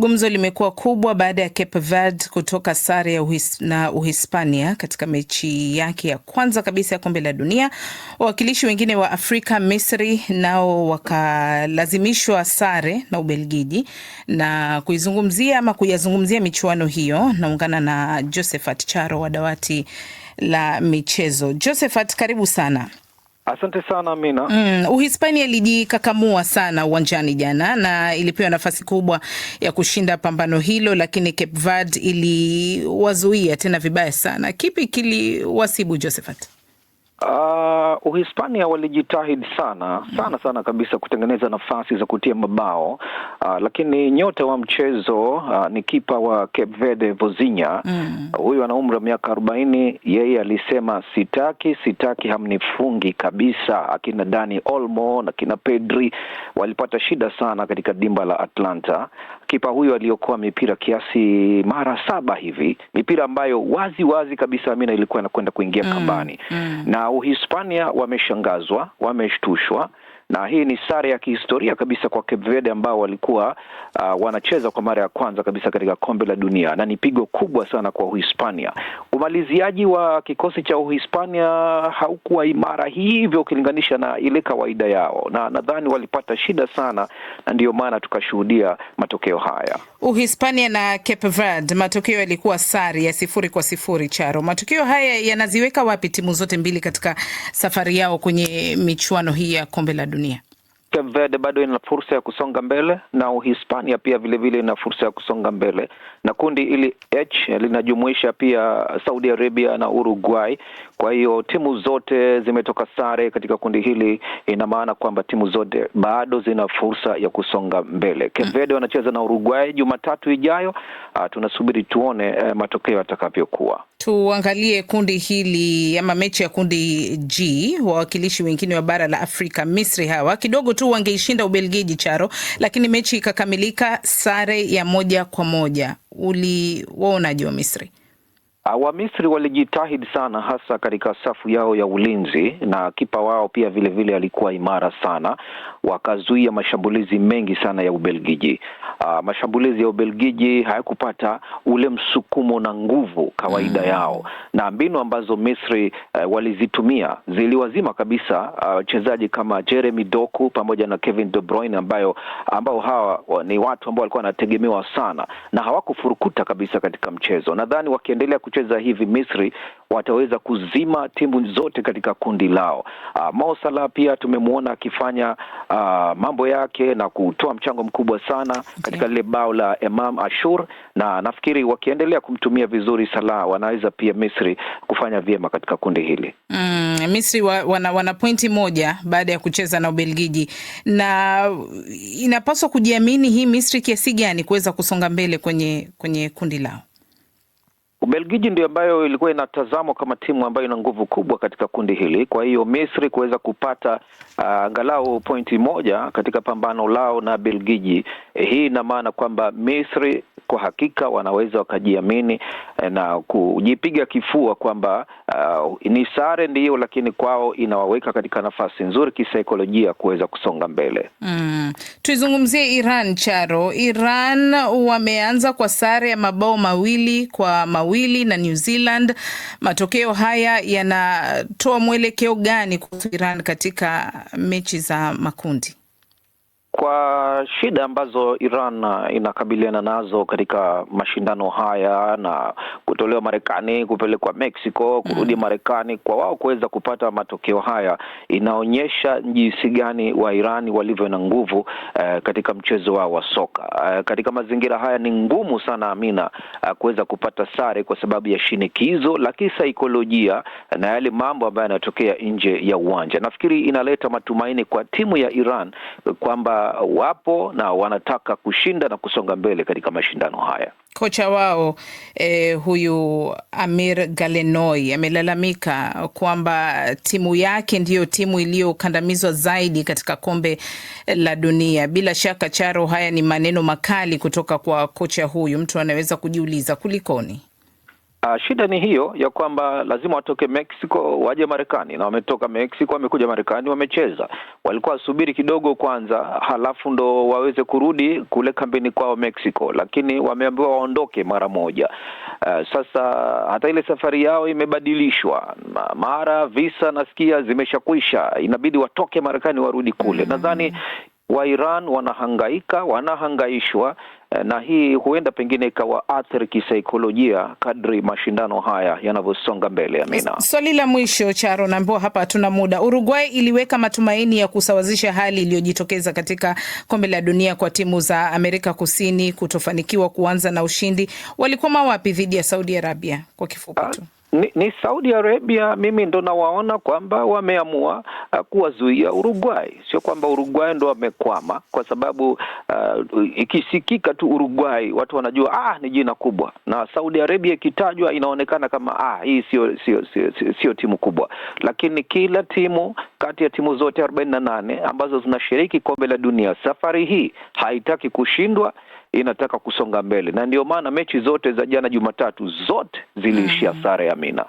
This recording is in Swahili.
Gumzo limekuwa kubwa baada ya Cape Verde kutoka sare ya Uhispania katika mechi yake ya kwanza kabisa ya kombe la dunia. Wawakilishi wengine wa Afrika, Misri, nao wakalazimishwa sare na Ubelgiji. Na kuyazungumzia michuano hiyo, naungana na Josephat Charo wa dawati la michezo. Josephat, karibu sana. Asante sana Amina. Uhispania ilijikakamua sana uwanjani jana na ilipewa nafasi kubwa ya kushinda pambano hilo, lakini Cape Verde iliwazuia tena vibaya sana. Kipi kiliwasibu, Josephat? Uhispania walijitahidi sana kabisa kutengeneza nafasi za kutia mabao, lakini nyota wa mchezo ni kipa wa Cape Verde, Vozinha. Huyu ana umri wa miaka 40. Yeye alisema sitaki hamnifungi kabisa. Akina Dani Olmo na kina Pedri walipata shida sana katika dimba la Atlanta. Kipa huyu aliokoa mipira kiasi mara 7 hivi, mipira ambayo wazi kabisa Amina ilikuwa inakwenda kuingia kambani. Na Uhispania wameshangazwa, wameshtushwa, na hii ni sare ya kihistoria kabisa kwa Cape Verde ambao walikuwa wanacheza kwa mara ya kwanza kabisa katika kombe la dunia, na ni pigo kubwa sana kwa Uhispania. Umaliziaji wa kikosi cha Uhispania haukuwa imara hivyo ukilinganisha na ile kawaida yao, na nadhani walipata shida sana, na ndio maana tukashuhudia matokeo haya. Uhispania na Cape Verde, matokeo yalikuwa sare ya 0-0. Charo, matokeo haya yanaziweka wapi timu zote mbili katika safari yao kwenye michuano hii ya kombe la dunia? Cape Verde bado ina fursa ya kusonga mbele, na Uhispania pia vile ina fursa ya kusonga mbele, na kundi ili H linajumuisha pia Saudi Arabia na Uruguay. Kwa hiyo timu zote zimetoka sare katika kundi hili, ina maana kwamba timu zote bado zina fursa ya kusonga mbele. Cape Verde wanacheza na Uruguay Jumatatu ijayo. Tunasubiri tuone matokeo yatakavyokuwa. Tuangalie kundi hili ama mechi ya kundi G. Wawakilishi wengine wa bara la Afrika, Misri, hawa kidogo tu wangeishinda Ubelgiji, Charo, lakini mechi ikakamilika sare ya 1-1. Uliwaonaje wa Misri? Wa Misri walijitahidi sana, hasa katika safu yao ya ulinzi, na kipa wao pia vile alikuwa imara sana, wakazuia mashambulizi mengi sana ya Ubelgiji. Mashambulizi ya Ubelgiji hayakupata ule msukumo na nguvu kawaida yao, na mbinu ambazo Misri walizitumia ziliwazima kabisa wachezaji kama Jeremy Doku pamoja na Kevin De Bruyne ambao hawa ni watu ambao walikuwa wanategemewa sana, na hawakufurukuta kabisa katika mchezo. Nadhani wakiendelea kucheza hivi, Misri wataweza kuzima timu zote katika kundi lao. Mo Salah pia tumemwona akifanya mambo yake na kutoa mchango mkubwa sana katika lile bao la Imam Ashur, na nafikiri wakiendelea kumtumia vizuri Salah, wanaweza pia Misri kufanya vyema katika kundi hili. Misri wana pointi 1 baada ya kucheza na Ubelgiji, na inapaswa kujiamini hii Misri kiasi gani kuweza kusonga mbele kwenye kundi lao? Ubelgiji ndio ambayo ilikuwa inatazamwa kama timu ambayo ina nguvu kubwa katika kundi hili. Kwa hiyo Misri kuweza kupata angalau pointi 1 katika pambano lao na Belgiji, hii ina maana kwamba Misri kwa hakika wanaweza wakajiamini na kujipiga kifua kwamba ni sare ndiyo, lakini kwao inawaweka katika nafasi nzuri kisaikolojia kuweza kusonga mbele. Tuizungumzie Iran, Charo. Iran wameanza kwa sare ya mabao 2-2 na New Zealand. Matokeo haya yanatoa mwelekeo gani kwa Iran katika mechi za makundi? Kwa shida ambazo Iran inakabiliana nazo katika mashindano haya, na kutolewa Marekani, kupelekwa Mexico, kurudi Marekani, kwa wao kuweza kupata matokeo haya inaonyesha jinsi gani wa Iran walivyo na nguvu katika mchezo wao wa soka. Katika mazingira haya ni ngumu sana Amina kuweza kupata sare kwa sababu ya shinikizo la kisaikolojia na yale mambo ambayo yanatokea nje ya uwanja. Nafikiri inaleta matumaini kwa timu ya Iran kwamba wapo na wanataka kushinda na kusonga mbele katika mashindano haya. Kocha wao huyu Amir Galenoi amelalamika kwamba timu yake ndiyo timu iliyokandamizwa zaidi katika kombe la dunia. Bila shaka, Charo, haya ni maneno makali kutoka kwa kocha huyu. Mtu anaweza kujiuliza kulikoni? Shida ni hiyo ya kwamba lazima watoke Mexico waje Marekani, na wametoka Mexico wamekuja Marekani wamecheza. Walikuwa wasubiri kidogo kwanza, halafu ndo waweze kurudi kule kambini kwao Mexico, lakini wameambiwa waondoke mara moja. Sasa hata ile safari yao imebadilishwa, mara visa nasikia zimeshakwisha, inabidi watoke Marekani warudi kule. Nadhani wa Iran wanahangaishwa, na hii huenda pengine ikawa athari kisaikolojia kadri mashindano haya yanavyosonga mbele. Amina, swali la mwisho Charo, naambiwa hapa hatuna muda. Uruguay iliweka matumaini ya kusawazisha hali iliyojitokeza katika kombe la dunia kwa timu za Amerika Kusini kutofanikiwa kuanza na ushindi. Walikuwa wapi dhidi ya Saudi Arabia? Kwa kifupi tu. Ni Saudi Arabia, mimi ndo nawaona kwamba wameamua kuwazuia Uruguay. Sio kwamba Uruguay ndo wamekwama, kwa sababu ikisikika tu Uruguay watu wanajua ni jina kubwa, na Saudi Arabia ikitajwa inaonekana kama hii sio timu kubwa. Lakini kila timu kati ya timu zote 48 ambazo zinashiriki kombe la dunia safari hii haitaki kushindwa, inataka kusonga mbele, na ndio maana mechi zote za jana Jumatatu zote ziliishia sare. Amina.